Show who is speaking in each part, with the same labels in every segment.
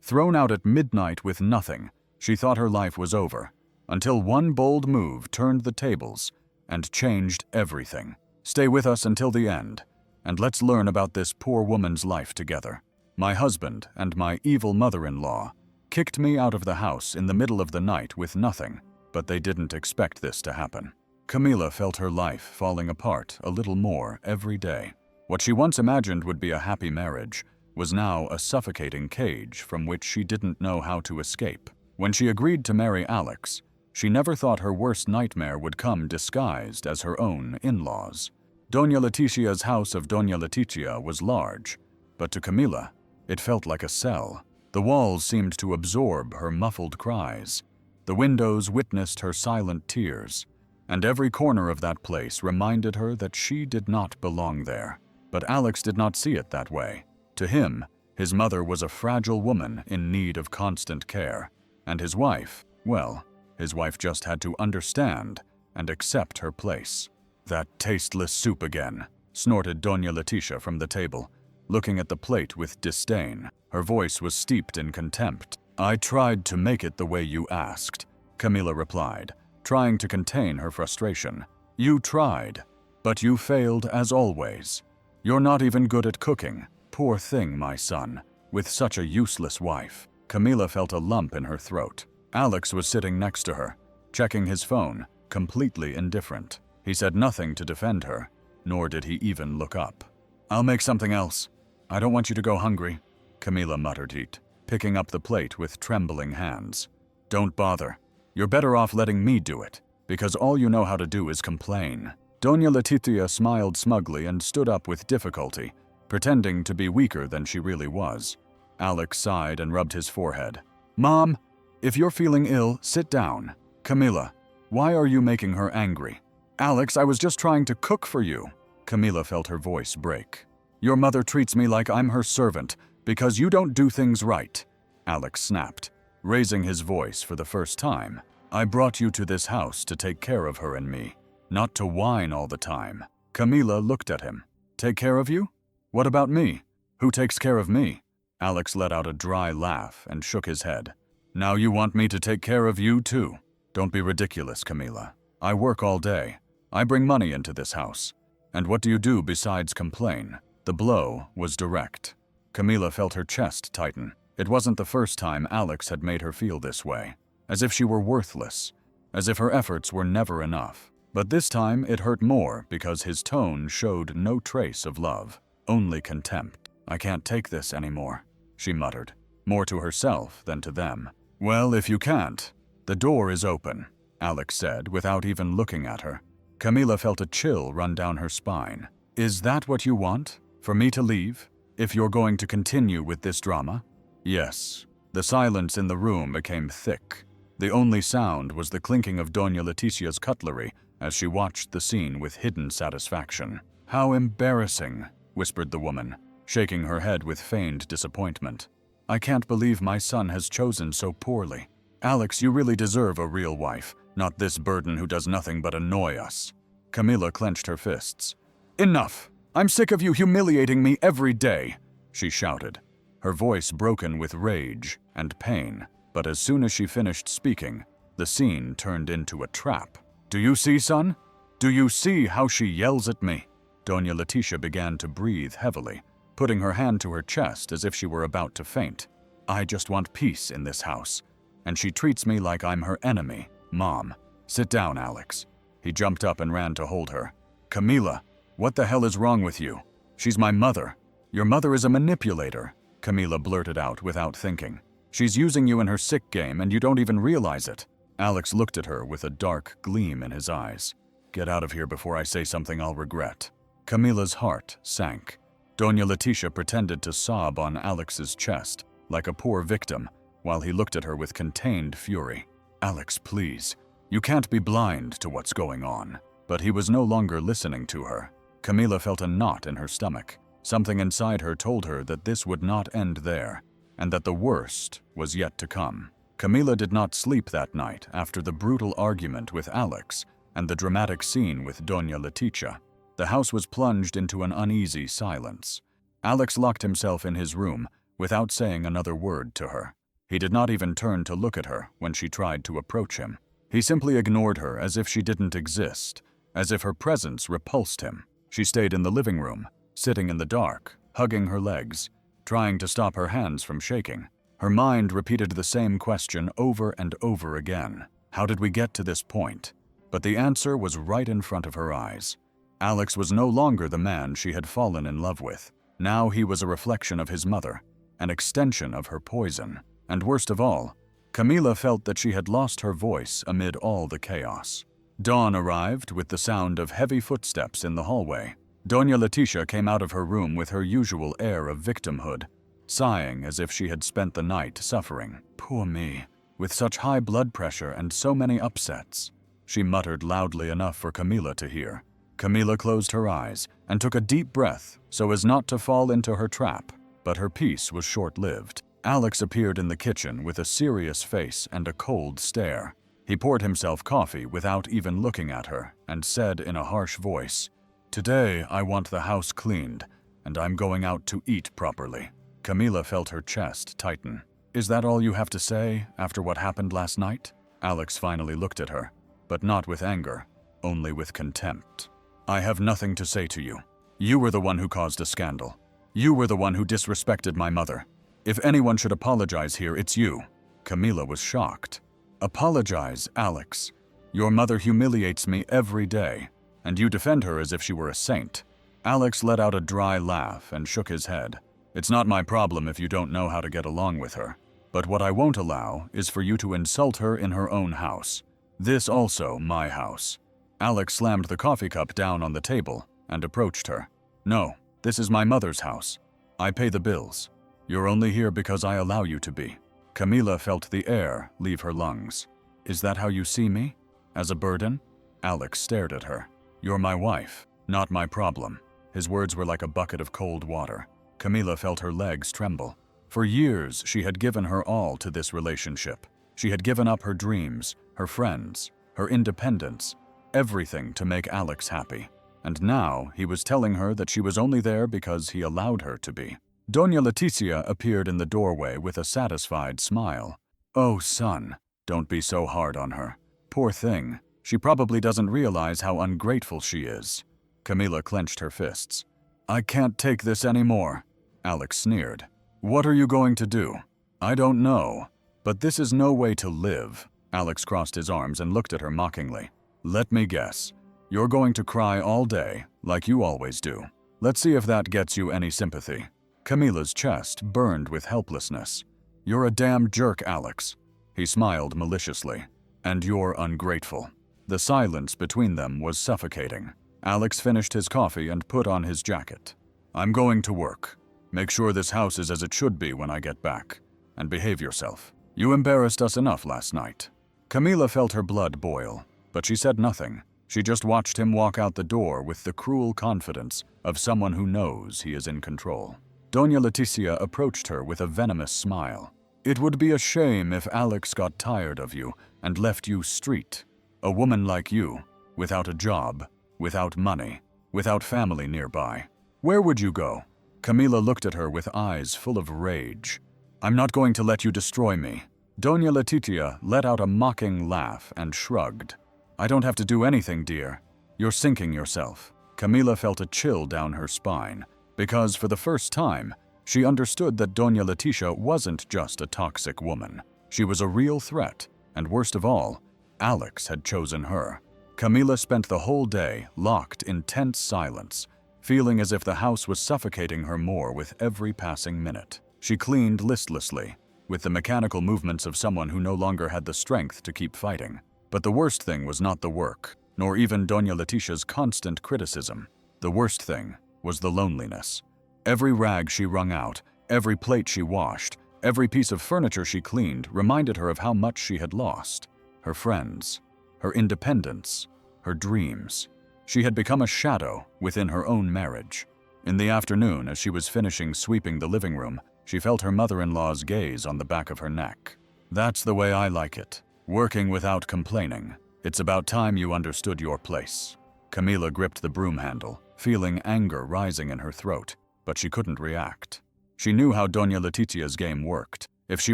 Speaker 1: Thrown out at midnight with nothing, she thought her life was over, until one bold move turned the tables and changed everything. Stay with us until the end, and let's learn about this poor woman's life together. My husband and my evil mother-in-law kicked me out of the house in the middle of the night with nothing, but they didn't expect this to happen. Camila felt her life falling apart a little more every day. What she once imagined would be a happy marriage was now a suffocating cage from which she didn't know how to escape. When she agreed to marry Alex, she never thought her worst nightmare would come disguised as her own in-laws. Doña Leticia's house of Doña Leticia was large, but to Camila, it felt like a cell. The walls seemed to absorb her muffled cries. The windows witnessed her silent tears, and every corner of that place reminded her that she did not belong there. But Alex did not see it that way. To him, his mother was a fragile woman in need of constant care, and his wife, well, his wife just had to understand and accept her place. "That tasteless soup again," snorted Doña Leticia from the table, looking at the plate with disdain. Her voice was steeped in contempt. "I tried to make it the way you asked," Camila replied, trying to contain her frustration. "You tried, but you failed as always. You're not even good at cooking. Poor thing, my son, with such a useless wife." Camila felt a lump in her throat. Alex was sitting next to her, checking his phone, completely indifferent. He said nothing to defend her, nor did he even look up. "I'll make something else. I don't want you to go hungry," Camila muttered, picking up the plate with trembling hands. "Don't bother. You're better off letting me do it, because all you know how to do is complain." Doña Leticia smiled smugly and stood up with difficulty, pretending to be weaker than she really was. Alex sighed and rubbed his forehead. "Mom, if you're feeling ill, sit down." "Camila, why are you making her angry?" "Alex, I was just trying to cook for you." Camila felt her voice break. "Your mother treats me like I'm her servant because you don't do things right," Alex snapped, raising his voice for the first time. "I brought you to this house to take care of her and me, not to whine all the time." Camila looked at him. "Take care of you? What about me? Who takes care of me?" Alex let out a dry laugh and shook his head. "Now you want me to take care of you too? Don't be ridiculous, Camila. I work all day. I bring money into this house. And what do you do besides complain?" The blow was direct. Camila felt her chest tighten. It wasn't the first time Alex had made her feel this way, as if she were worthless, as if her efforts were never enough. But this time it hurt more because his tone showed no trace of love, only contempt. "I can't take this anymore," she muttered, more to herself than to them. "Well, if you can't, the door is open," Alex said without even looking at her. Camila felt a chill run down her spine. "Is that what you want? For me to leave? If you're going to continue with this drama?" "Yes." The silence in the room became thick. The only sound was the clinking of Doña Leticia's cutlery as she watched the scene with hidden satisfaction. "How embarrassing," whispered the woman, shaking her head with feigned disappointment. "I can't believe my son has chosen so poorly. Alex, you really deserve a real wife, not this burden who does nothing but annoy us." Camila clenched her fists. "Enough! I'm sick of you humiliating me every day," she shouted, her voice broken with rage and pain. But as soon as she finished speaking, the scene turned into a trap. "Do you see, son? Do you see how she yells at me?" Doña Leticia began to breathe heavily, putting her hand to her chest as if she were about to faint. "I just want peace in this house, and she treats me like I'm her enemy. Mom, sit down, Alex." He jumped up and ran to hold her. "Camila, what the hell is wrong with you? She's my mother." "Your mother is a manipulator," Camila blurted out without thinking. "She's using you in her sick game and you don't even realize it." Alex looked at her with a dark gleam in his eyes. "Get out of here before I say something I'll regret." Camila's heart sank. Doña Leticia pretended to sob on Alex's chest, like a poor victim, while he looked at her with contained fury. "Alex, please. You can't be blind to what's going on." But he was no longer listening to her. Camila felt a knot in her stomach. Something inside her told her that this would not end there, and that the worst was yet to come. Camila did not sleep that night after the brutal argument with Alex and the dramatic scene with Doña Leticia. The house was plunged into an uneasy silence. Alex locked himself in his room, without saying another word to her. He did not even turn to look at her when she tried to approach him. He simply ignored her as if she didn't exist, as if her presence repulsed him. She stayed in the living room, sitting in the dark, hugging her legs, trying to stop her hands from shaking. Her mind repeated the same question over and over again. How did we get to this point? But the answer was right in front of her eyes. Alex was no longer the man she had fallen in love with. Now he was a reflection of his mother, an extension of her poison. And worst of all, Camila felt that she had lost her voice amid all the chaos. Dawn arrived with the sound of heavy footsteps in the hallway. Doña Leticia came out of her room with her usual air of victimhood, sighing as if she had spent the night suffering. Poor me, with such high blood pressure and so many upsets. She muttered loudly enough for Camila to hear. Camila closed her eyes and took a deep breath so as not to fall into her trap, but her peace was short-lived. Alex appeared in the kitchen with a serious face and a cold stare. He poured himself coffee without even looking at her and said in a harsh voice, "Today I want the house cleaned, and I'm going out to eat properly." Camila felt her chest tighten. "Is that all you have to say after what happened last night?" Alex finally looked at her, but not with anger, only with contempt. "I have nothing to say to you. You were the one who caused a scandal. You were the one who disrespected my mother. If anyone should apologize here, it's you." Camila was shocked. "Apologize, Alex. Your mother humiliates me every day, and you defend her as if she were a saint." Alex let out a dry laugh and shook his head. "It's not my problem if you don't know how to get along with her. But what I won't allow is for you to insult her in her own house. This also my house." Alex slammed the coffee cup down on the table and approached her. "No, this is my mother's house. I pay the bills. You're only here because I allow you to be." Camila felt the air leave her lungs. "Is that how you see me? As a burden?" Alex stared at her. "You're my wife, not my problem." His words were like a bucket of cold water. Camila felt her legs tremble. For years, she had given her all to this relationship. She had given up her dreams, her friends, her independence, everything to make Alex happy. And now he was telling her that she was only there because he allowed her to be. Doña Leticia appeared in the doorway with a satisfied smile. "Oh, son, don't be so hard on her. Poor thing, she probably doesn't realize how ungrateful she is." Camila clenched her fists. "I can't take this anymore," Alex sneered. "What are you going to do?" "I don't know, but this is no way to live." Alex crossed his arms and looked at her mockingly. "Let me guess. You're going to cry all day, like you always do. Let's see if that gets you any sympathy." Camila's chest burned with helplessness. "You're a damn jerk, Alex." He smiled maliciously. "And you're ungrateful." The silence between them was suffocating. Alex finished his coffee and put on his jacket. "I'm going to work. Make sure this house is as it should be when I get back. And behave yourself. You embarrassed us enough last night." Camila felt her blood boil, but she said nothing. She just watched him walk out the door with the cruel confidence of someone who knows he is in control. Doña Leticia approached her with a venomous smile. "It would be a shame if Alex got tired of you and left you street. A woman like you, without a job, without money, without family nearby. Where would you go?" Camila looked at her with eyes full of rage. "I'm not going to let you destroy me." Doña Leticia let out a mocking laugh and shrugged. "I don't have to do anything, dear. You're sinking yourself." Camila felt a chill down her spine, because for the first time, she understood that Doña Leticia wasn't just a toxic woman. She was a real threat, and worst of all, Alex had chosen her. Camila spent the whole day locked in tense silence, feeling as if the house was suffocating her more with every passing minute. She cleaned listlessly, with the mechanical movements of someone who no longer had the strength to keep fighting. But the worst thing was not the work, nor even Doña Leticia's constant criticism. The worst thing was the loneliness. Every rag she wrung out, every plate she washed, every piece of furniture she cleaned reminded her of how much she had lost. Her friends, her independence, her dreams. She had become a shadow within her own marriage. In the afternoon, as she was finishing sweeping the living room, she felt her mother-in-law's gaze on the back of her neck. "That's the way I like it. Working without complaining. It's about time you understood your place." Camila gripped the broom handle, feeling anger rising in her throat, but she couldn't react. She knew how Doña Leticia's game worked. If she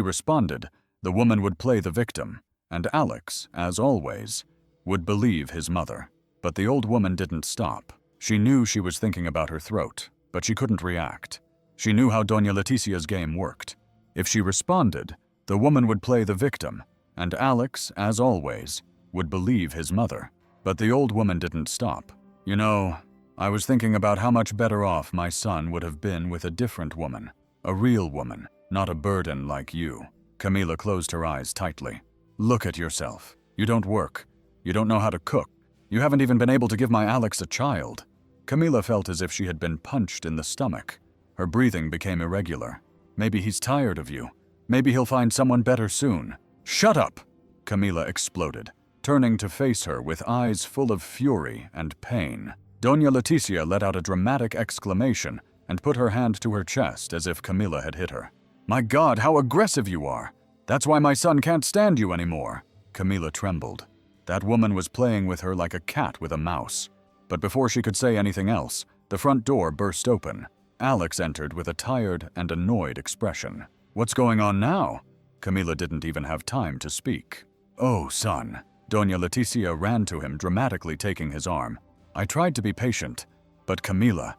Speaker 1: responded, the woman would play the victim, and Alex, as always, would believe his mother. But the old woman didn't stop. She knew she was thinking about her throat, but she couldn't react. She knew how Doña Leticia's game worked. If she responded, the woman would play the victim, and Alex, as always, would believe his mother. But the old woman didn't stop. You know, I was thinking about how much better off my son would have been with a different woman. A real woman, not a burden like you. Camila closed her eyes tightly. Look at yourself. You don't work. You don't know how to cook. You haven't even been able to give my Alex a child. Camila felt as if she had been punched in the stomach. Her breathing became irregular. Maybe he's tired of you. Maybe he'll find someone better soon. Shut up! Camila exploded, turning to face her with eyes full of fury and pain. Doña Leticia let out a dramatic exclamation and put her hand to her chest as if Camila had hit her. My God, how aggressive you are! That's why my son can't stand you anymore. Camila trembled. That woman was playing with her like a cat with a mouse. But before she could say anything else, the front door burst open. Alex entered with a tired and annoyed expression. What's going on now? Camila didn't even have time to speak. Oh, son. Doña Leticia ran to him, dramatically taking his arm. I tried to be patient, but Camila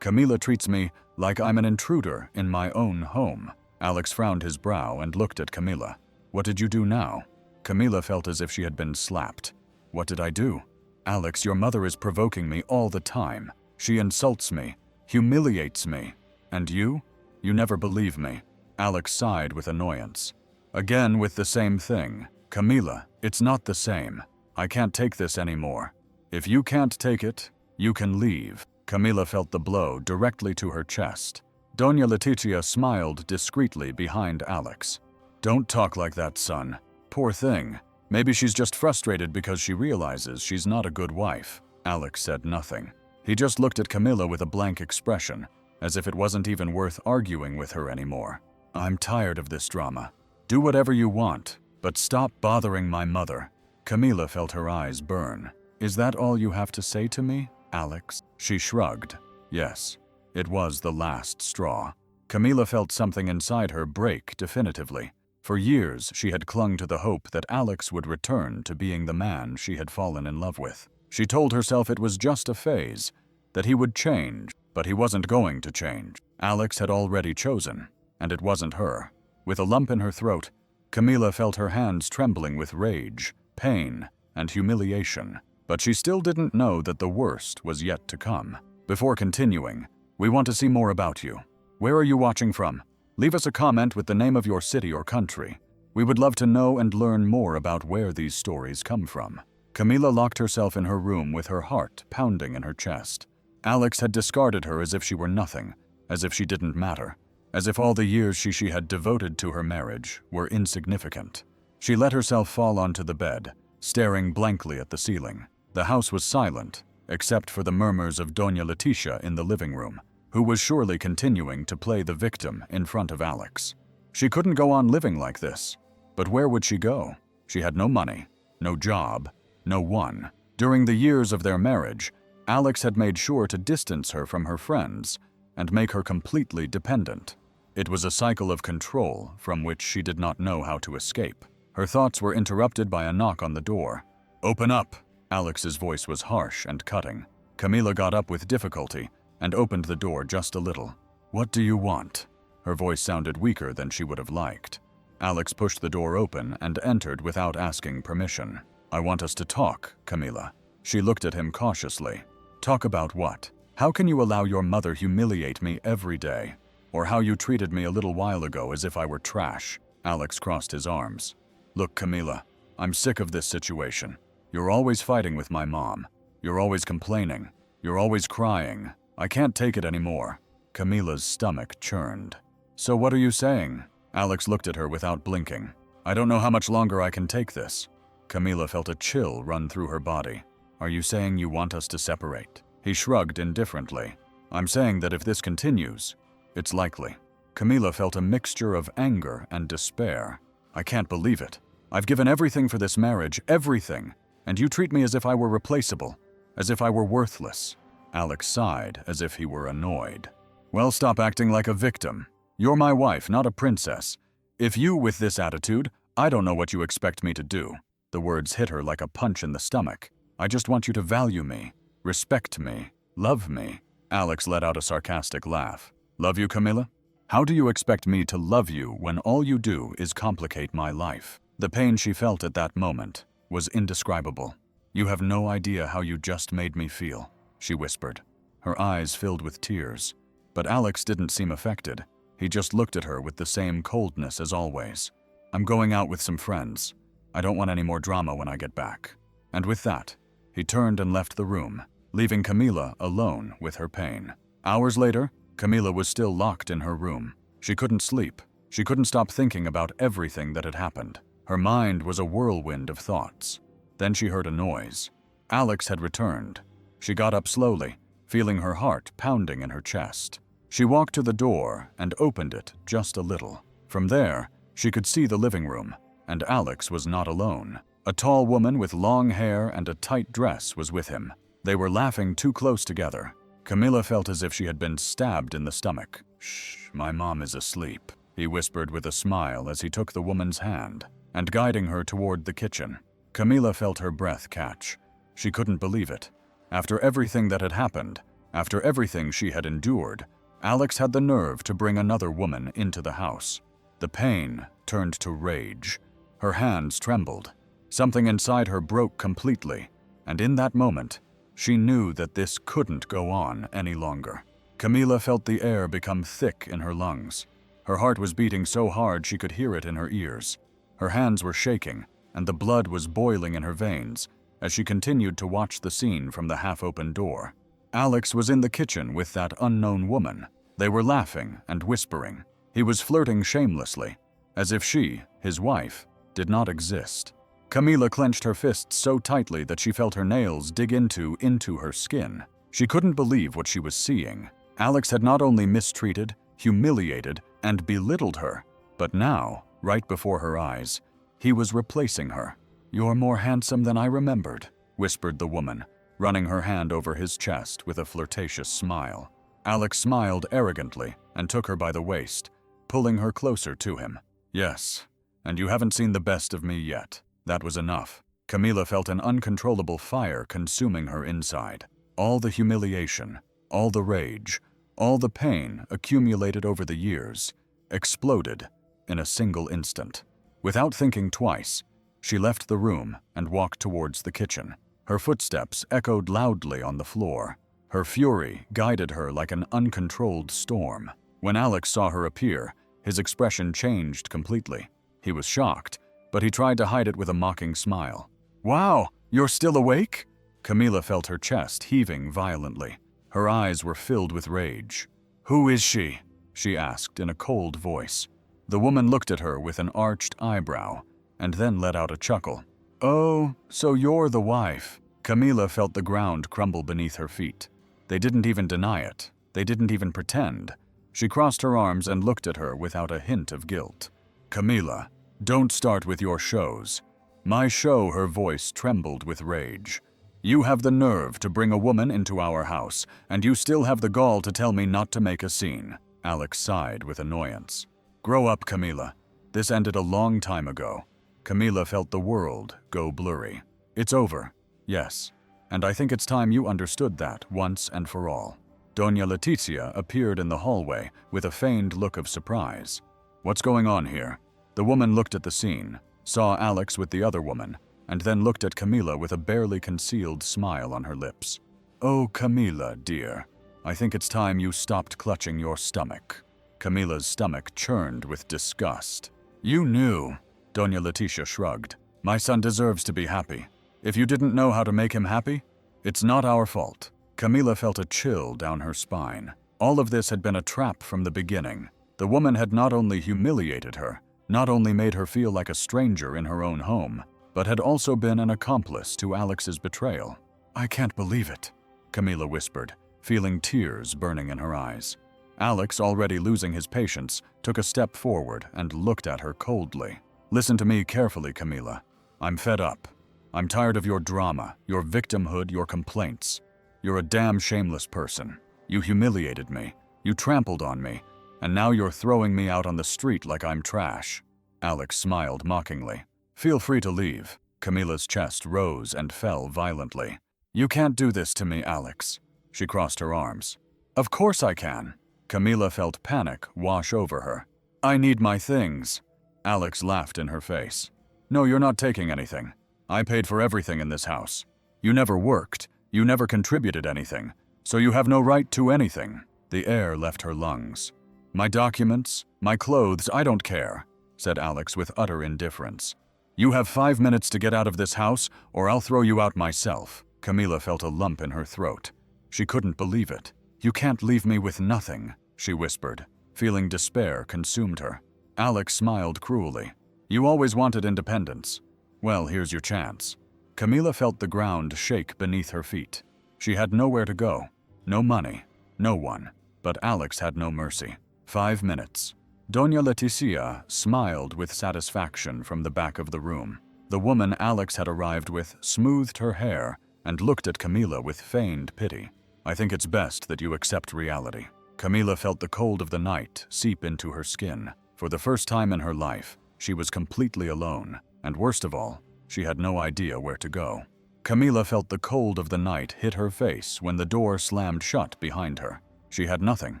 Speaker 1: treats me like I'm an intruder in my own home. Alex frowned his brow and looked at Camila. What did you do now? Camila felt as if she had been slapped. What did I do? Alex, your mother is provoking me all the time. She insults me, humiliates me. And you? You never believe me. Alex sighed with annoyance. Again with the same thing. Camila, it's not the same. I can't take this anymore. If you can't take it, you can leave. Camila felt the blow directly to her chest. Doña Leticia smiled discreetly behind Alex. Don't talk like that, son. Poor thing. Maybe she's just frustrated because she realizes she's not a good wife. Alex said nothing. He just looked at Camila with a blank expression, as if it wasn't even worth arguing with her anymore. I'm tired of this drama. Do whatever you want, but stop bothering my mother. Camila felt her eyes burn. Is that all you have to say to me, Alex? She shrugged. Yes, it was the last straw. Camila felt something inside her break definitively. For years, she had clung to the hope that Alex would return to being the man she had fallen in love with. She told herself it was just a phase, that he would change, but he wasn't going to change. Alex had already chosen, and it wasn't her. With a lump in her throat, Camila felt her hands trembling with rage, pain, and humiliation. But she still didn't know that the worst was yet to come. Before continuing, we want to see more about you. Where are you watching from? Leave us a comment with the name of your city or country. We would love to know and learn more about where these stories come from. Camila locked herself in her room with her heart pounding in her chest. Alex had discarded her as if she were nothing, as if she didn't matter, as if all the years she had devoted to her marriage were insignificant. She let herself fall onto the bed, staring blankly at the ceiling. The house was silent, except for the murmurs of Doña Leticia in the living room, who was surely continuing to play the victim in front of Alex. She couldn't go on living like this. But where would she go? She had no money, no job, no one. During the years of their marriage, Alex had made sure to distance her from her friends and make her completely dependent. It was a cycle of control from which she did not know how to escape. Her thoughts were interrupted by a knock on the door. Open up! Alex's voice was harsh and cutting. Camila got up with difficulty and opened the door just a little. What do you want? Her voice sounded weaker than she would have liked. Alex pushed the door open and entered without asking permission. I want us to talk, Camila. She looked at him cautiously. Talk about what? How can you allow your mother humiliate me every day? Or how you treated me a little while ago as if I were trash? Alex crossed his arms. Look, Camila, I'm sick of this situation. You're always fighting with my mom. You're always complaining. You're always crying. I can't take it anymore. Camila's stomach churned. So what are you saying? Alex looked at her without blinking. I don't know how much longer I can take this. Camila felt a chill run through her body. Are you saying you want us to separate? He shrugged indifferently. I'm saying that if this continues, it's likely. Camila felt a mixture of anger and despair. I can't believe it. I've given everything for this marriage, everything, and you treat me as if I were replaceable, as if I were worthless. Alex sighed as if he were annoyed. Well, stop acting like a victim. You're my wife, not a princess. If you with this attitude, I don't know what you expect me to do." The words hit her like a punch in the stomach. "I just want you to value me, respect me, love me." Alex let out a sarcastic laugh. "Love you, Camilla? How do you expect me to love you when all you do is complicate my life?" The pain she felt at that moment was indescribable. "You have no idea how you just made me feel," she whispered. Her eyes filled with tears. But Alex didn't seem affected. He just looked at her with the same coldness as always. "I'm going out with some friends. I don't want any more drama when I get back." And with that, he turned and left the room, leaving Camila alone with her pain. Hours later, Camila was still locked in her room. She couldn't sleep. She couldn't stop thinking about everything that had happened. Her mind was a whirlwind of thoughts. Then she heard a noise. Alex had returned. She got up slowly, feeling her heart pounding in her chest. She walked to the door and opened it just a little. From there, she could see the living room, and Alex was not alone. A tall woman with long hair and a tight dress was with him. They were laughing too close together. Camila felt as if she had been stabbed in the stomach. "Shh, my mom is asleep," he whispered with a smile as he took the woman's hand and guiding her toward the kitchen. Camila felt her breath catch. She couldn't believe it. After everything that had happened, after everything she had endured, Alex had the nerve to bring another woman into the house. The pain turned to rage. Her hands trembled. Something inside her broke completely, and in that moment, she knew that this couldn't go on any longer. Camila felt the air become thick in her lungs. Her heart was beating so hard she could hear it in her ears. Her hands were shaking, and the blood was boiling in her veins as she continued to watch the scene from the half-open door. Alex was in the kitchen with that unknown woman. They were laughing and whispering. He was flirting shamelessly, as if she, his wife, did not exist. Camila clenched her fists so tightly that she felt her nails dig into her skin. She couldn't believe what she was seeing. Alex had not only mistreated, humiliated, and belittled her, but now, right before her eyes, he was replacing her. "You're more handsome than I remembered," whispered the woman, running her hand over his chest with a flirtatious smile. Alex smiled arrogantly and took her by the waist, pulling her closer to him. "Yes, and you haven't seen the best of me yet." That was enough. Camila felt an uncontrollable fire consuming her inside. All the humiliation, all the rage, all the pain accumulated over the years exploded in a single instant. Without thinking twice, she left the room and walked towards the kitchen. Her footsteps echoed loudly on the floor. Her fury guided her like an uncontrolled storm. When Alex saw her appear, his expression changed completely. He was shocked, but he tried to hide it with a mocking smile. "Wow, you're still awake?" Camila felt her chest heaving violently. Her eyes were filled with rage. "Who is she?" she asked in a cold voice. The woman looked at her with an arched eyebrow and then let out a chuckle. "Oh, so you're the wife." Camila felt the ground crumble beneath her feet. They didn't even deny it. They didn't even pretend. She crossed her arms and looked at her without a hint of guilt. "Camila, don't start with your shows." "My show," her voice trembled with rage. "You have the nerve to bring a woman into our house, and you still have the gall to tell me not to make a scene." Alex sighed with annoyance. "Grow up, Camila. This ended a long time ago." Camila felt the world go blurry. "It's over, yes, and I think it's time you understood that once and for all." Doña Leticia appeared in the hallway with a feigned look of surprise. "What's going on here?" The woman looked at the scene, saw Alex with the other woman, and then looked at Camila with a barely concealed smile on her lips. "Oh, Camila, dear, I think it's time you stopped clutching your stomach." Camila's stomach churned with disgust. "You knew." Doña Leticia shrugged. "My son deserves to be happy. If you didn't know how to make him happy, it's not our fault." Camila felt a chill down her spine. All of this had been a trap from the beginning. The woman had not only humiliated her, not only made her feel like a stranger in her own home, but had also been an accomplice to Alex's betrayal. "I can't believe it," Camila whispered, feeling tears burning in her eyes. Alex, already losing his patience, took a step forward and looked at her coldly. "Listen to me carefully, Camila. I'm fed up. I'm tired of your drama, your victimhood, your complaints. You're a damn shameless person. You humiliated me. You trampled on me. And now you're throwing me out on the street like I'm trash." Alex smiled mockingly. "Feel free to leave." Camila's chest rose and fell violently. "You can't do this to me, Alex." She crossed her arms. "Of course I can." Camila felt panic wash over her. "I need my things." Alex laughed in her face. "No, you're not taking anything. I paid for everything in this house. You never worked, you never contributed anything, so you have no right to anything." The air left her lungs. "My documents, my clothes, I don't care," said Alex with utter indifference. "You have 5 minutes to get out of this house, or I'll throw you out myself." Camila felt a lump in her throat. She couldn't believe it. "You can't leave me with nothing," she whispered. Feeling despair consumed her. Alex smiled cruelly. "You always wanted independence. Well, here's your chance." Camila felt the ground shake beneath her feet. She had nowhere to go, no money, no one, but Alex had no mercy. 5 minutes. Doña Leticia smiled with satisfaction from the back of the room. The woman Alex had arrived with smoothed her hair and looked at Camila with feigned pity. "I think it's best that you accept reality." Camila felt the cold of the night seep into her skin. For the first time in her life, she was completely alone, and worst of all, she had no idea where to go. Camila felt the cold of the night hit her face when the door slammed shut behind her. She had nothing,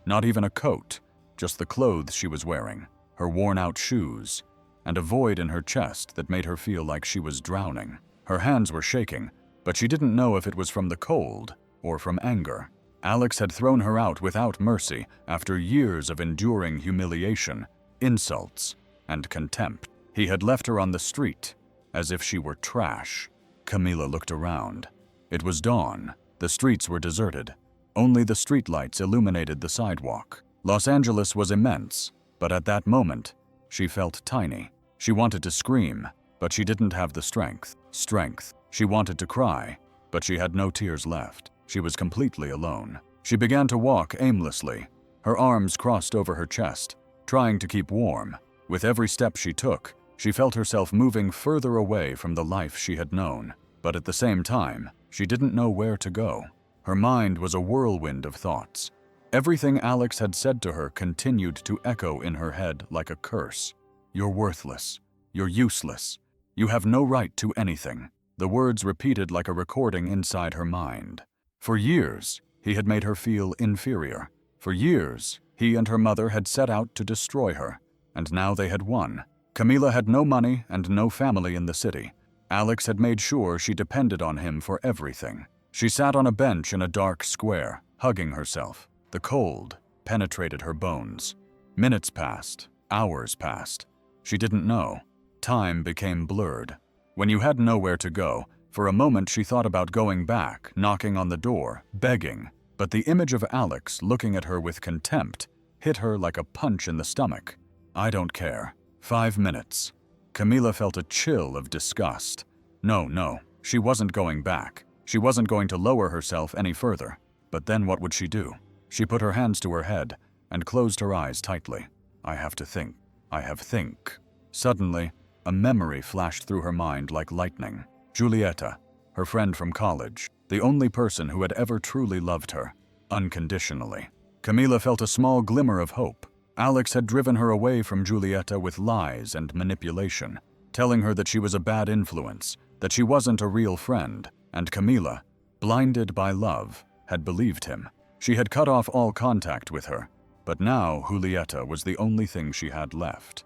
Speaker 1: not even a coat, just the clothes she was wearing, her worn-out shoes, and a void in her chest that made her feel like she was drowning. Her hands were shaking, but she didn't know if it was from the cold or from anger. Alex had thrown her out without mercy after years of enduring humiliation, insults, and contempt. He had left her on the street, as if she were trash. Camila looked around. It was dawn. The streets were deserted. Only the streetlights illuminated the sidewalk. Los Angeles was immense, but at that moment, she felt tiny. She wanted to scream, but she didn't have the strength. She wanted to cry, but she had no tears left. She was completely alone. She began to walk aimlessly, her arms crossed over her chest, trying to keep warm. With every step she took, she felt herself moving further away from the life she had known. But at the same time, she didn't know where to go. Her mind was a whirlwind of thoughts. Everything Alex had said to her continued to echo in her head like a curse. "You're worthless. You're useless. You have no right to anything." The words repeated like a recording inside her mind. For years, he had made her feel inferior. For years, he and her mother had set out to destroy her, and now they had won. Camila had no money and no family in the city. Alex had made sure she depended on him for everything. She sat on a bench in a dark square, hugging herself. The cold penetrated her bones. Minutes passed, hours passed. She didn't know. Time became blurred. When you had nowhere to go, for a moment she thought about going back, knocking on the door, begging. But the image of Alex looking at her with contempt hit her like a punch in the stomach. "I don't care." 5 minutes. Camila felt a chill of disgust. No, she wasn't going back. She wasn't going to lower herself any further. But then what would she do? She put her hands to her head and closed her eyes tightly. "I have to think. I have think." Suddenly, a memory flashed through her mind like lightning. Julieta, her friend from college, the only person who had ever truly loved her, unconditionally. Camila felt a small glimmer of hope. Alex had driven her away from Julieta with lies and manipulation, telling her that she was a bad influence, that she wasn't a real friend, and Camila, blinded by love, had believed him. She had cut off all contact with her, but now Julieta was the only thing she had left.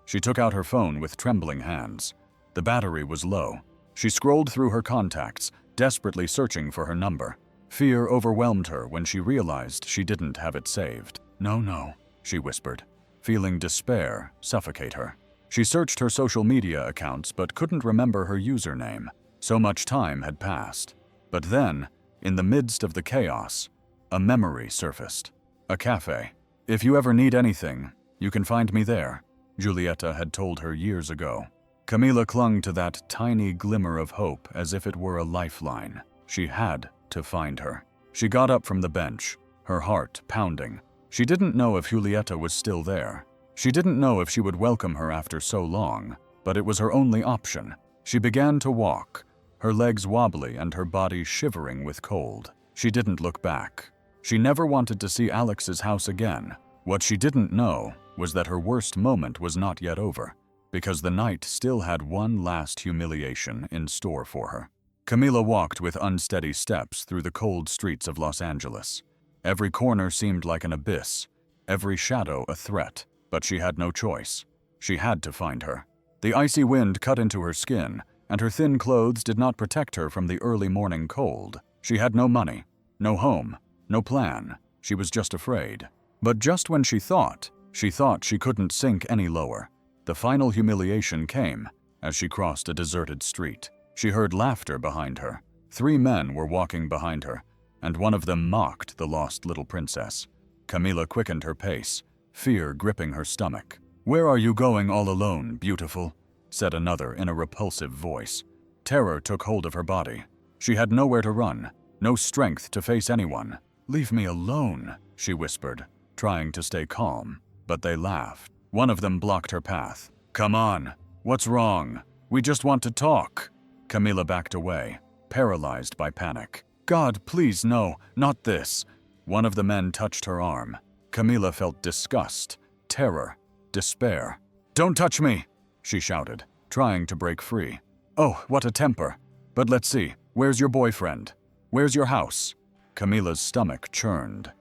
Speaker 1: She took out her phone with trembling hands. The battery was low. She scrolled through her contacts, desperately searching for her number. Fear overwhelmed her when she realized she didn't have it saved. No, she whispered, feeling despair suffocate her. She searched her social media accounts but couldn't remember her username. So much time had passed. But then, in the midst of the chaos, a memory surfaced. A cafe. "If you ever need anything, you can find me there," Julieta had told her years ago. Camila clung to that tiny glimmer of hope as if it were a lifeline. She had to find her. She got up from the bench, her heart pounding. She didn't know if Julieta was still there. She didn't know if she would welcome her after so long, but it was her only option. She began to walk, her legs wobbly and her body shivering with cold. She didn't look back. She never wanted to see Alex's house again, What she didn't know was that her worst moment was not yet over, because the night still had one last humiliation in store for her. Camila walked with unsteady steps through the cold streets of Los Angeles. Every corner seemed like an abyss, every shadow a threat, but she had no choice. She had to find her. The icy wind cut into her skin, and her thin clothes did not protect her from the early morning cold. She had no money, no home, no plan. She was just afraid. But just when she thought she couldn't sink any lower, the final humiliation came as she crossed a deserted street. She heard laughter behind her. 3 men were walking behind her, and one of them mocked the lost little princess. Camila quickened her pace, fear gripping her stomach. "Where are you going all alone, beautiful?" said another in a repulsive voice. Terror took hold of her body. She had nowhere to run, no strength to face anyone. "Leave me alone," she whispered, trying to stay calm, but they laughed. One of them blocked her path. "Come on, what's wrong? We just want to talk." Camila backed away, paralyzed by panic. "God, please no, not this." One of the men touched her arm. Camila felt disgust, terror, despair. "Don't touch me!" she shouted, trying to break free. "Oh, what a temper. But let's see, where's your boyfriend? Where's your house?" Camila's stomach churned.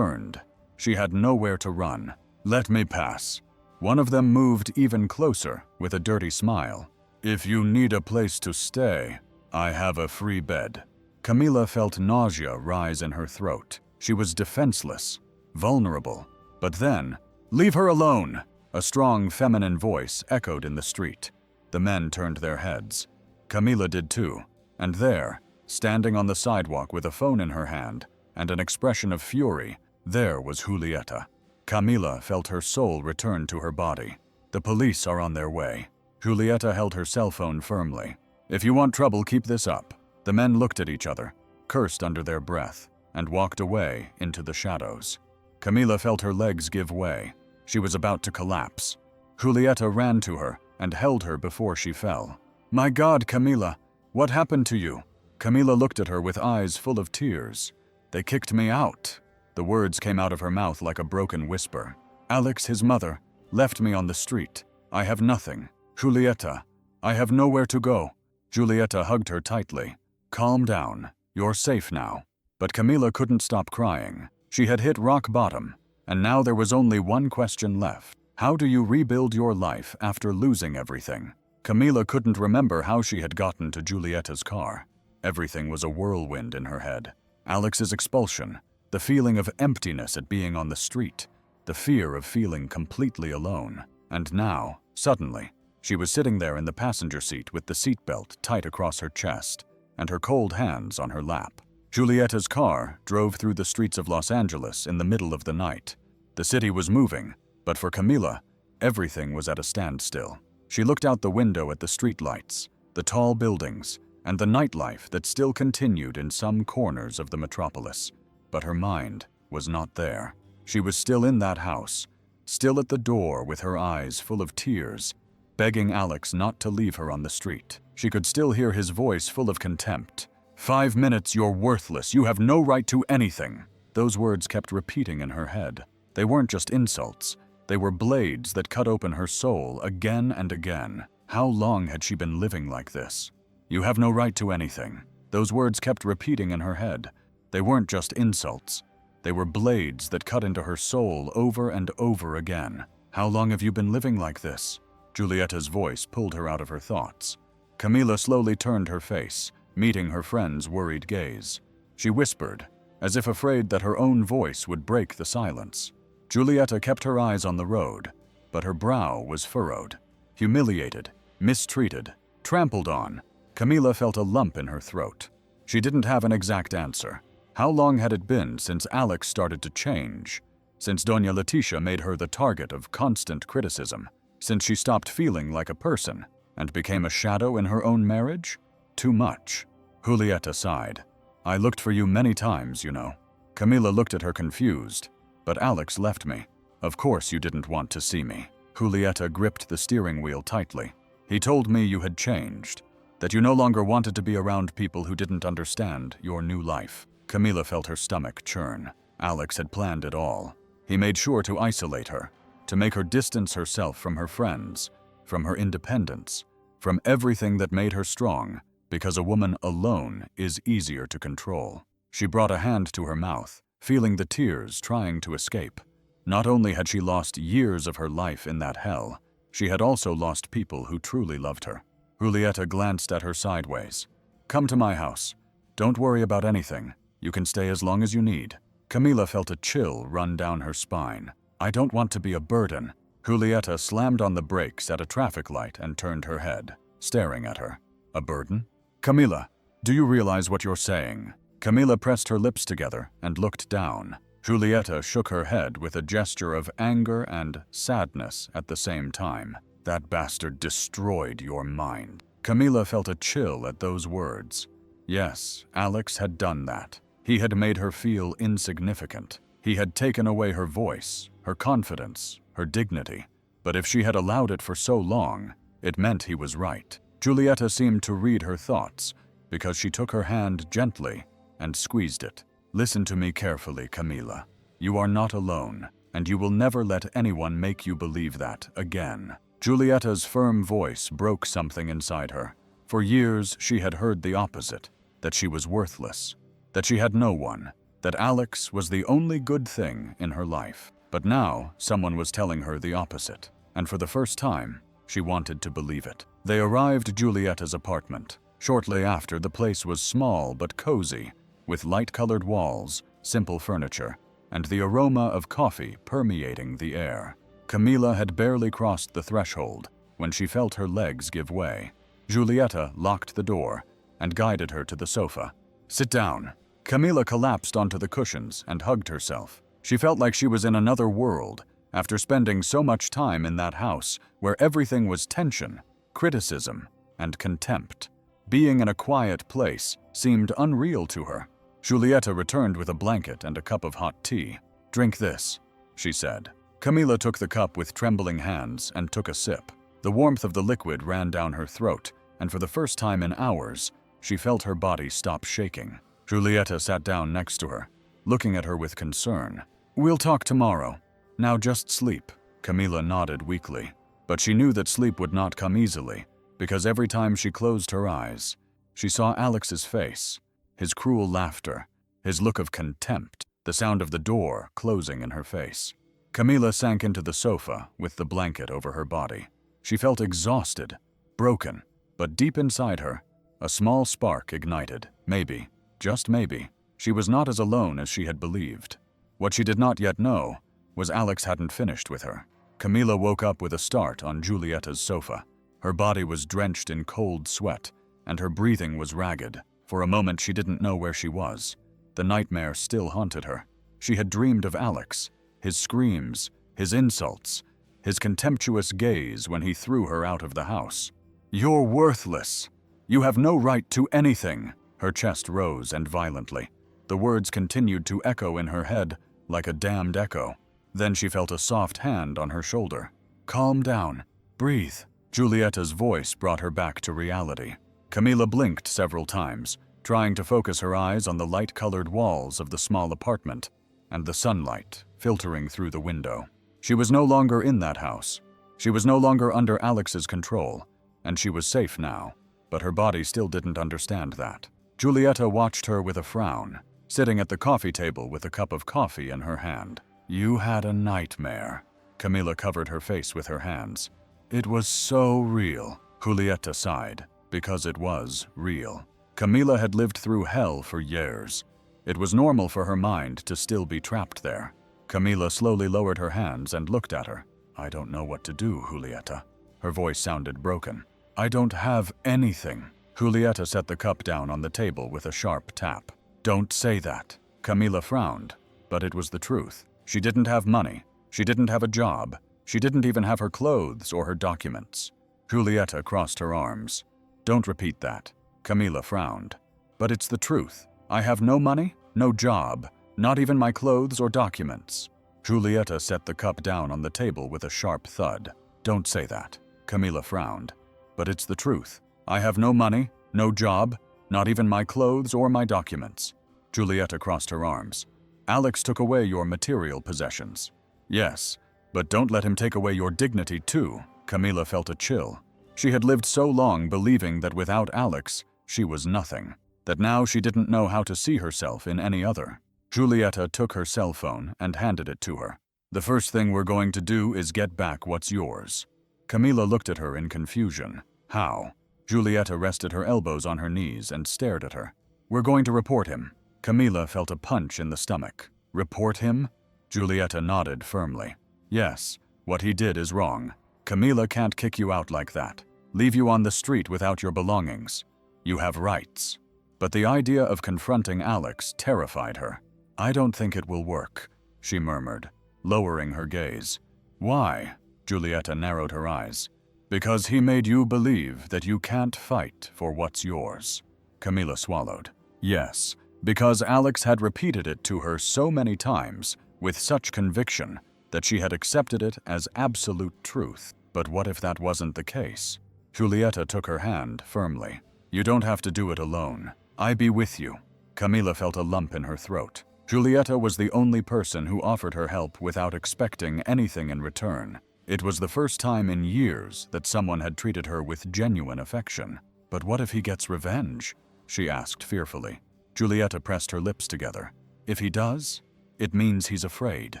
Speaker 1: She had nowhere to run. "Let me pass." One of them moved even closer with a dirty smile. "If you need a place to stay, I have a free bed." Camila felt nausea rise in her throat. She was defenseless, vulnerable. But then, "Leave her alone!" A strong feminine voice echoed in the street. The men turned their heads. Camila did too, and there, standing on the sidewalk with a phone in her hand and an expression of fury, there was Julieta. Camila felt her soul return to her body. "The police are on their way." Julieta held her cell phone firmly. "If you want trouble, keep this up." The men looked at each other, cursed under their breath, and walked away into the shadows. Camila felt her legs give way. She was about to collapse. Julieta ran to her and held her before she fell. "My God, Camila, what happened to you?" Camila looked at her with eyes full of tears. "They kicked me out." The words came out of her mouth like a broken whisper. "Alex, his mother, left me on the street. I have nothing. Julieta, I have nowhere to go." Julieta hugged her tightly. "Calm down. You're safe now." But Camila couldn't stop crying. She had hit rock bottom, and now there was only one question left. How do you rebuild your life after losing everything? Camila couldn't remember how she had gotten to Julieta's car. Everything was a whirlwind in her head. Alex's expulsion, the feeling of emptiness at being on the street, the fear of feeling completely alone. And now, suddenly, she was sitting there in the passenger seat with the seatbelt tight across her chest and her cold hands on her lap. Julieta's car drove through the streets of Los Angeles in the middle of the night. The city was moving, but for Camila, everything was at a standstill. She looked out the window at the streetlights, the tall buildings, and the nightlife that still continued in some corners of the metropolis. But her mind was not there. She was still in that house, still at the door with her eyes full of tears, begging Alex not to leave her on the street. She could still hear his voice full of contempt. "5 minutes, you're worthless. You have no right to anything." Those words kept repeating in her head. They weren't just insults. They were blades that cut open her soul again and again. How long had she been living like this? "You have no right to anything." Those words kept repeating in her head. They weren't just insults. They were blades that cut into her soul over and over again. "How long have you been living like this?" Julieta's voice pulled her out of her thoughts. Camila slowly turned her face, meeting her friend's worried gaze. She whispered, as if afraid that her own voice would break the silence. Julieta kept her eyes on the road, but her brow was furrowed. Humiliated, mistreated, trampled on, Camila felt a lump in her throat. She didn't have an exact answer. How long had it been since Alex started to change? Since Doña Leticia made her the target of constant criticism? Since she stopped feeling like a person and became a shadow in her own marriage? Too much. Julieta sighed. "I looked for you many times, you know." Camila looked at her confused. "But Alex left me. Of course you didn't want to see me." Julieta gripped the steering wheel tightly. "He told me you had changed, that you no longer wanted to be around people who didn't understand your new life." Camila felt her stomach churn. Alex had planned it all. He made sure to isolate her, to make her distance herself from her friends, from her independence, from everything that made her strong, because a woman alone is easier to control. She brought a hand to her mouth, feeling the tears trying to escape. Not only had she lost years of her life in that hell, she had also lost people who truly loved her. Julieta glanced at her sideways. "Come to my house. Don't worry about anything. You can stay as long as you need." Camila felt a chill run down her spine. "I don't want to be a burden." Julieta slammed on the brakes at a traffic light and turned her head, staring at her. "A burden? Camila, do you realize what you're saying?" Camila pressed her lips together and looked down. Julieta shook her head with a gesture of anger and sadness at the same time. "That bastard destroyed your mind." Camila felt a chill at those words. Yes, Alex had done that. He had made her feel insignificant. He had taken away her voice, her confidence, her dignity. But if she had allowed it for so long, it meant he was right. Julieta seemed to read her thoughts, because she took her hand gently and squeezed it. "Listen to me carefully, Camila. You are not alone, and you will never let anyone make you believe that again." Julieta's firm voice broke something inside her. For years, she had heard the opposite, that she was worthless, that she had no one, that Alex was the only good thing in her life. But now, someone was telling her the opposite, and for the first time, she wanted to believe it. They arrived at Julieta's apartment. Shortly after, the place was small but cozy, with light-colored walls, simple furniture, and the aroma of coffee permeating the air. Camila had barely crossed the threshold when she felt her legs give way. Julieta locked the door and guided her to the sofa. "Sit down." Camila collapsed onto the cushions and hugged herself. She felt like she was in another world after spending so much time in that house where everything was tension, criticism, and contempt. Being in a quiet place seemed unreal to her. Julieta returned with a blanket and a cup of hot tea. "Drink this," she said. Camila took the cup with trembling hands and took a sip. The warmth of the liquid ran down her throat, and for the first time in hours, she felt her body stop shaking. Julieta sat down next to her, looking at her with concern. "We'll talk tomorrow. Now just sleep." Camila nodded weakly, but she knew that sleep would not come easily, because every time she closed her eyes, she saw Alex's face, his cruel laughter, his look of contempt, the sound of the door closing in her face. Camila sank into the sofa with the blanket over her body. She felt exhausted, broken, but deep inside her, a small spark ignited. Maybe, just maybe, she was not as alone as she had believed. What she did not yet know was Alex hadn't finished with her. Camila woke up with a start on Julieta's sofa. Her body was drenched in cold sweat, and her breathing was ragged. For a moment she didn't know where she was. The nightmare still haunted her. She had dreamed of Alex, his screams, his insults, his contemptuous gaze when he threw her out of the house. "You're worthless. You have no right to anything." Her chest rose and violently. The words continued to echo in her head like a damned echo. Then she felt a soft hand on her shoulder. "Calm down. Breathe." Julieta's voice brought her back to reality. Camila blinked several times, trying to focus her eyes on the light-colored walls of the small apartment and the sunlight filtering through the window. She was no longer in that house. She was no longer under Alex's control, and she was safe now, but her body still didn't understand that. Julieta watched her with a frown, sitting at the coffee table with a cup of coffee in her hand. "You had a nightmare." Camila covered her face with her hands. "It was so real." Julieta sighed, because it was real. Camila had lived through hell for years. It was normal for her mind to still be trapped there. Camila slowly lowered her hands and looked at her. "I don't know what to do, Julieta." Her voice sounded broken. "I don't have anything." Julieta set the cup down on the table with a sharp tap. "Don't say that." Camila frowned, but it was the truth. She didn't have money. She didn't have a job. She didn't even have her clothes or her documents. Julieta crossed her arms. "Don't repeat that." Camila frowned. "But it's the truth. I have no money, no job, not even my clothes or documents." Julieta set the cup down on the table with a sharp thud. "Don't say that." Camila frowned. "But it's the truth. I have no money, no job, not even my clothes or my documents." Julieta crossed her arms. Alex took away your material possessions. Yes, but don't let him take away your dignity too. Camila felt a chill. She had lived so long believing that without Alex, she was nothing, that now she didn't know how to see herself in any other. Giulietta took her cell phone and handed it to her. The first thing we're going to do is get back what's yours. Camila looked at her in confusion. How? Giulietta rested her elbows on her knees and stared at her. We're going to report him. Camila felt a punch in the stomach. Report him? Giulietta nodded firmly. Yes, what he did is wrong. Camila can't kick you out like that. Leave you on the street without your belongings. You have rights. But the idea of confronting Alex terrified her. I don't think it will work, she murmured, lowering her gaze. Why? Giulietta narrowed her eyes. Because he made you believe that you can't fight for what's yours. Camila swallowed. Yes, because Alex had repeated it to her so many times, with such conviction, that she had accepted it as absolute truth. But what if that wasn't the case? Giulietta took her hand firmly. You don't have to do it alone. I be with you. Camila felt a lump in her throat. Giulietta was the only person who offered her help without expecting anything in return. It was the first time in years that someone had treated her with genuine affection. But what if he gets revenge? She asked fearfully. Giulietta pressed her lips together. If he does, it means he's afraid.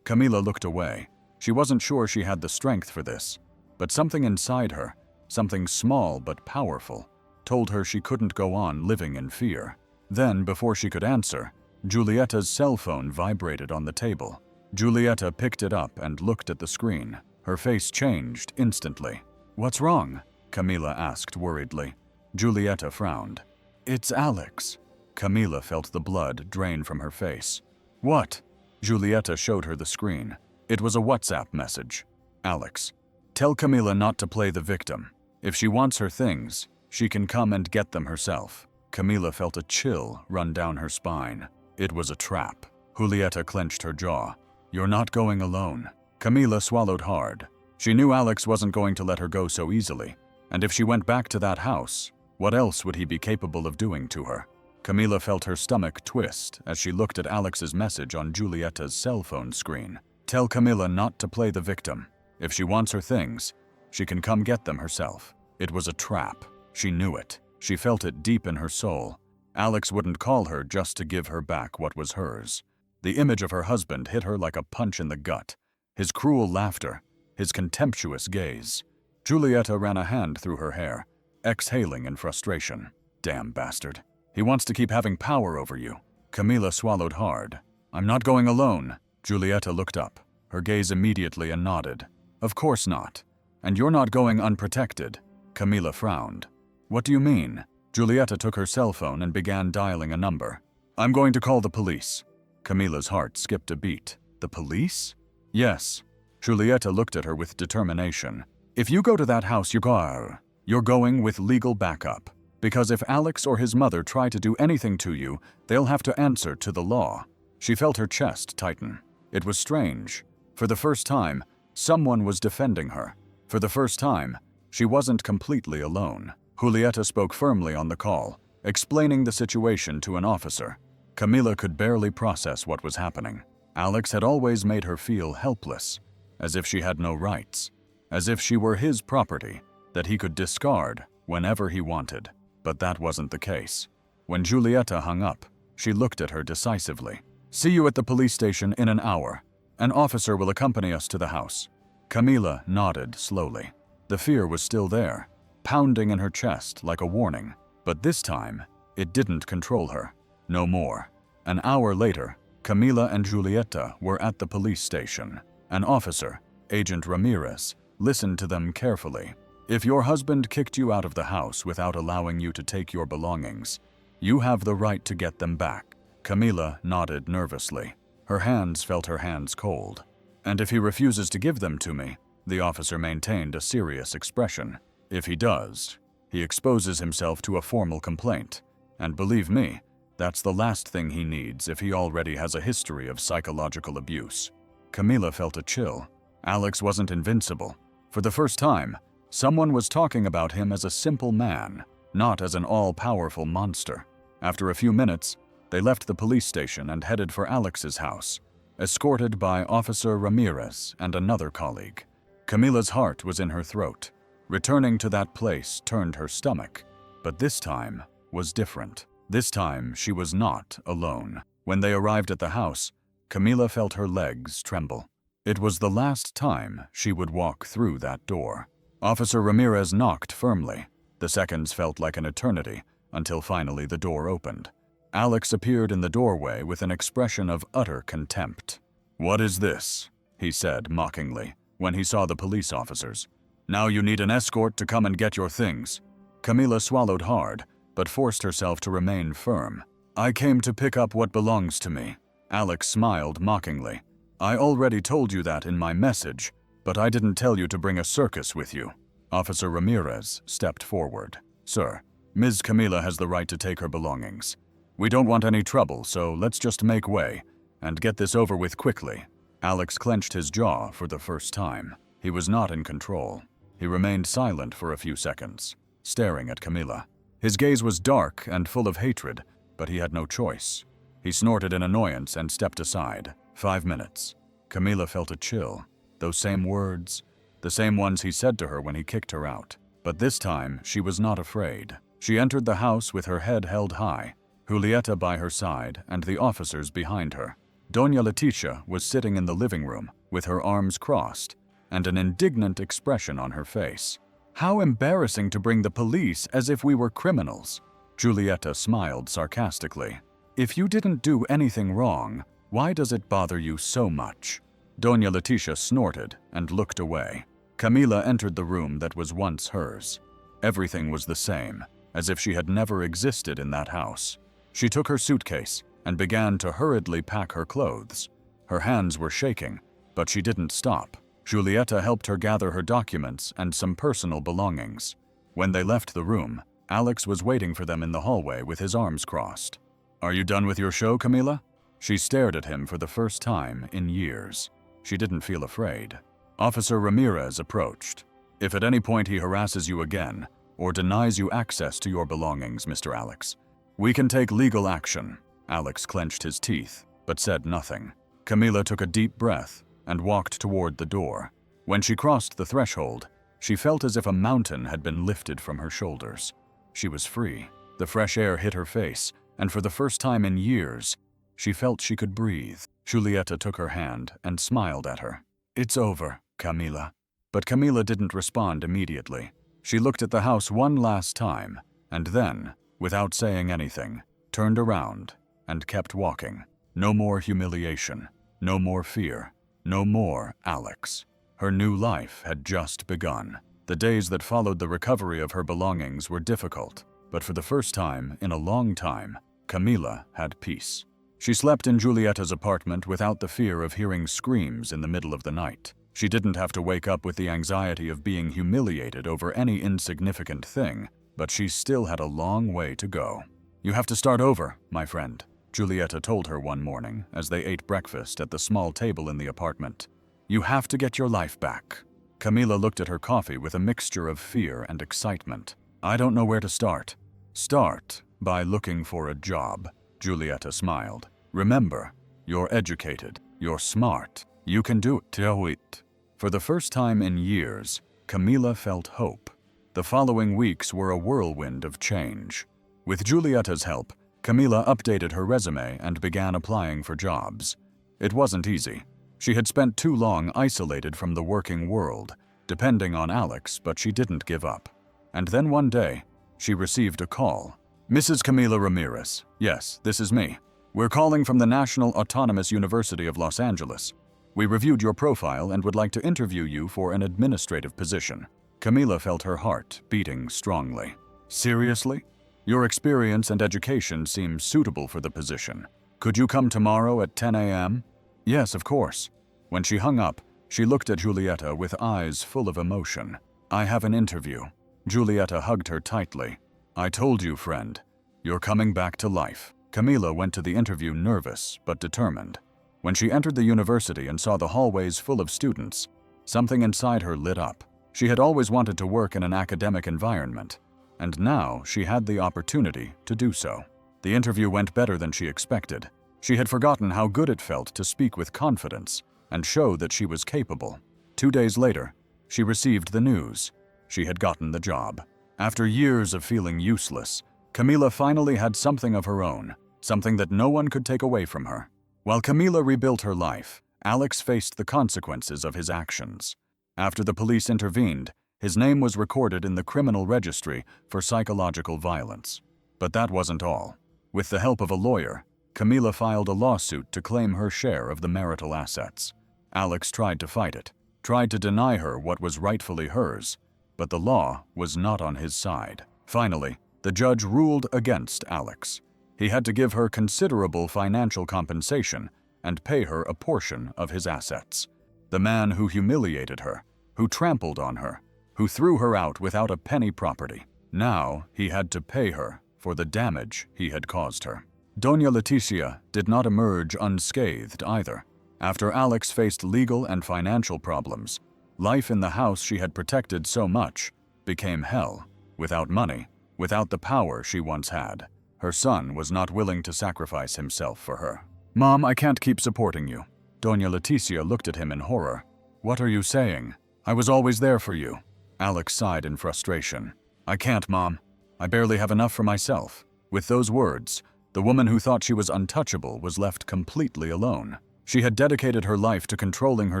Speaker 1: Camila looked away. She wasn't sure she had the strength for this, but something inside her, something small but powerful, told her she couldn't go on living in fear. Then, before she could answer, Giulietta's cell phone vibrated on the table. Giulietta picked it up and looked at the screen. Her face changed instantly. What's wrong? Camila asked worriedly. Giulietta frowned. It's Alex. Camila felt the blood drain from her face. What? Giulietta showed her the screen. It was a WhatsApp message. Alex, tell Camila not to play the victim. If she wants her things, she can come and get them herself. Camila felt a chill run down her spine. It was a trap. Giulietta clenched her jaw. You're not going alone. Camila swallowed hard. She knew Alex wasn't going to let her go so easily, and if she went back to that house, what else would he be capable of doing to her? Camila felt her stomach twist as she looked at Alex's message on Giulietta's cell phone screen. Tell Camila not to play the victim. If she wants her things, she can come get them herself. It was a trap. She knew it. She felt it deep in her soul. Alex wouldn't call her just to give her back what was hers. The image of her husband hit her like a punch in the gut. His cruel laughter, his contemptuous gaze. Giulietta ran a hand through her hair, exhaling in frustration. Damn bastard. He wants to keep having power over you. Camila swallowed hard. I'm not going alone. Giulietta looked up, her gaze immediately and nodded. Of course not. And you're not going unprotected. Camila frowned. What do you mean? Giulietta took her cell phone and began dialing a number. I'm going to call the police. Camila's heart skipped a beat. The police? Yes. Giulietta looked at her with determination. If you go to that house, you're going with legal backup. Because if Alex or his mother try to do anything to you, they'll have to answer to the law. She felt her chest tighten. It was strange. For the first time, someone was defending her. For the first time, she wasn't completely alone. Giulietta spoke firmly on the call, explaining the situation to an officer. Camila could barely process what was happening. Alex had always made her feel helpless, as if she had no rights, as if she were his property that he could discard whenever he wanted. But that wasn't the case. When Giulietta hung up, she looked at her decisively. See you at the police station in an hour. An officer will accompany us to the house. Camila nodded slowly. The fear was still there, pounding in her chest like a warning. But this time, it didn't control her. No more. An hour later, Camila and Giulietta were at the police station. An officer, Agent Ramirez, listened to them carefully. If your husband kicked you out of the house without allowing you to take your belongings, you have the right to get them back. Camila nodded nervously. Her hands felt her hands cold. And if he refuses to give them to me, the officer maintained a serious expression. If he does, he exposes himself to a formal complaint. And believe me, that's the last thing he needs if he already has a history of psychological abuse. Camila felt a chill. Alex wasn't invincible. For the first time, someone was talking about him as a simple man, not as an all-powerful monster. After a few minutes, They left the police station and headed for Alex's house, escorted by Officer Ramirez and another colleague. Camila's heart was in her throat. Returning to that place turned her stomach, but this time was different. This time she was not alone. When they arrived at the house, Camila felt her legs tremble. It was the last time she would walk through that door. Officer Ramirez knocked firmly. The seconds felt like an eternity, until finally the door opened. Alex appeared in the doorway with an expression of utter contempt. "What is this?" he said mockingly when he saw the police officers. "Now you need an escort to come and get your things." Camila swallowed hard, but forced herself to remain firm. "I came to pick up what belongs to me." Alex smiled mockingly. "I already told you that in my message, but I didn't tell you to bring a circus with you." Officer Ramirez stepped forward. "Sir, Ms. Camila has the right to take her belongings. We don't want any trouble, so let's just make way and get this over with quickly." Alex clenched his jaw for the first time. He was not in control. He remained silent for a few seconds, staring at Camila. His gaze was dark and full of hatred, but he had no choice. He snorted in annoyance and stepped aside. 5 minutes. Camila felt a chill. Those same words, the same ones he said to her when he kicked her out. But this time, she was not afraid. She entered the house with her head held high, Julieta by her side and the officers behind her. Doña Leticia was sitting in the living room with her arms crossed and an indignant expression on her face. "How embarrassing to bring the police as if we were criminals." Julieta smiled sarcastically. "If you didn't do anything wrong, why does it bother you so much?" Doña Leticia snorted and looked away. Camila entered the room that was once hers. Everything was the same, as if she had never existed in that house. She took her suitcase and began to hurriedly pack her clothes. Her hands were shaking, but she didn't stop. Julieta helped her gather her documents and some personal belongings. When they left the room, Alex was waiting for them in the hallway with his arms crossed. "Are you done with your show, Camila?" She stared at him for the first time in years. She didn't feel afraid. Officer Ramirez approached. "If at any point he harasses you again, or denies you access to your belongings, Mr. Alex, we can take legal action." Alex clenched his teeth, but said nothing. Camila took a deep breath and walked toward the door. When she crossed the threshold, she felt as if a mountain had been lifted from her shoulders. She was free. The fresh air hit her face, and for the first time in years, she felt she could breathe. Julieta took her hand and smiled at her. "It's over, Camila." But Camila didn't respond immediately. She looked at the house one last time, and then, without saying anything, turned around and kept walking. No more humiliation, no more fear, no more Alex. Her new life had just begun. The days that followed the recovery of her belongings were difficult, but for the first time in a long time, Camila had peace. She slept in Julieta's apartment without the fear of hearing screams in the middle of the night. She didn't have to wake up with the anxiety of being humiliated over any insignificant thing, but she still had a long way to go. "You have to start over, my friend," Julieta told her one morning as they ate breakfast at the small table in the apartment. "You have to get your life back." Camila looked at her coffee with a mixture of fear and excitement. "I don't know where to start." "Start by looking for a job," Julieta smiled. "Remember, you're educated, you're smart, you can do it." For the first time in years, Camila felt hope. The following weeks were a whirlwind of change. With Julieta's help, Camila updated her resume and began applying for jobs. It wasn't easy. She had spent too long isolated from the working world, depending on Alex, but she didn't give up. And then one day, she received a call. "Mrs. Camila Ramirez. Yes, this is me. We're calling from the National Autonomous University of Los Angeles. We reviewed your profile and would like to interview you for an administrative position." Camila felt her heart beating strongly. "Seriously? Your experience and education seem suitable for the position. Could you come tomorrow at 10 a.m.? "Yes, of course." When she hung up, she looked at Julieta with eyes full of emotion. "I have an interview." Julieta hugged her tightly. "I told you, friend. You're coming back to life." Camila went to the interview nervous but determined. When she entered the university and saw the hallways full of students, something inside her lit up. She had always wanted to work in an academic environment, and now she had the opportunity to do so. The interview went better than she expected. She had forgotten how good it felt to speak with confidence and show that she was capable. 2 days later, she received the news. She had gotten the job. After years of feeling useless, Camila finally had something of her own, something that no one could take away from her. While Camila rebuilt her life, Alex faced the consequences of his actions. After the police intervened, his name was recorded in the criminal registry for psychological violence. But that wasn't all. With the help of a lawyer, Camila filed a lawsuit to claim her share of the marital assets. Alex tried to fight it, tried to deny her what was rightfully hers, but the law was not on his side. Finally, the judge ruled against Alex. He had to give her considerable financial compensation and pay her a portion of his assets. The man who humiliated her, who trampled on her, who threw her out without a penny property. Now he had to pay her for the damage he had caused her. Doña Leticia did not emerge unscathed either. After Alex faced legal and financial problems, life in the house she had protected so much became hell. Without money, without the power she once had, her son was not willing to sacrifice himself for her. "Mom, I can't keep supporting you." Doña Leticia looked at him in horror. "What are you saying? I was always there for you." Alex sighed in frustration. "I can't, Mom. I barely have enough for myself." With those words, the woman who thought she was untouchable was left completely alone. She had dedicated her life to controlling her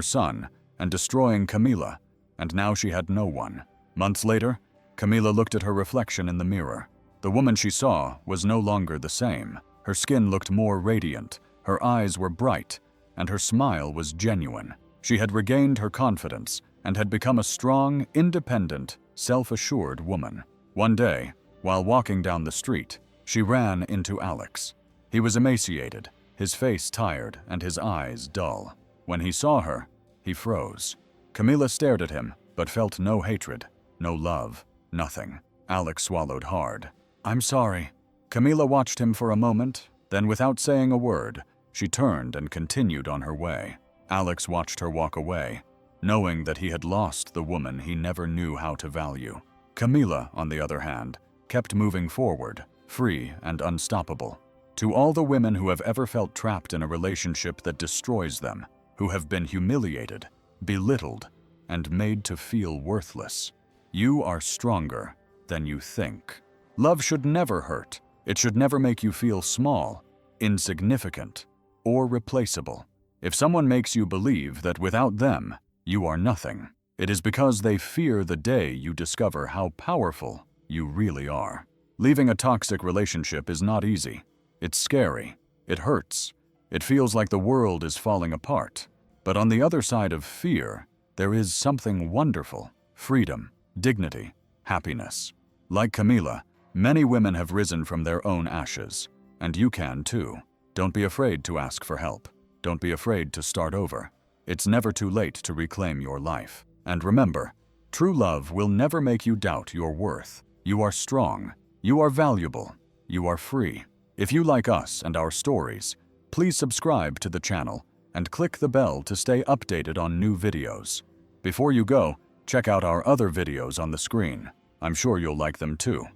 Speaker 1: son and destroying Camila, and now she had no one. Months later, Camila looked at her reflection in the mirror. The woman she saw was no longer the same. Her skin looked more radiant, her eyes were bright, and her smile was genuine. She had regained her confidence and had become a strong, independent, self-assured woman. One day, while walking down the street, she ran into Alex. He was emaciated, his face tired and his eyes dull. When he saw her, he froze. Camila stared at him, but felt no hatred, no love, nothing. Alex swallowed hard. "I'm sorry." Camila watched him for a moment, then without saying a word, she turned and continued on her way. Alex watched her walk away, knowing that he had lost the woman he never knew how to value. Camila, on the other hand, kept moving forward, free and unstoppable. To all the women who have ever felt trapped in a relationship that destroys them, who have been humiliated, belittled, and made to feel worthless, you are stronger than you think. Love should never hurt. It should never make you feel small, insignificant, or replaceable. If someone makes you believe that without them, you are nothing, it is because they fear the day you discover how powerful you really are. Leaving a toxic relationship is not easy. It's scary. It hurts. It feels like the world is falling apart. But on the other side of fear, there is something wonderful: freedom, dignity, happiness. Like Camila, many women have risen from their own ashes, and you can too. Don't be afraid to ask for help. Don't be afraid to start over. It's never too late to reclaim your life. And remember, true love will never make you doubt your worth. You are strong. You are valuable. You are free. If you like us and our stories, please subscribe to the channel and click the bell to stay updated on new videos. Before you go, check out our other videos on the screen. I'm sure you'll like them too.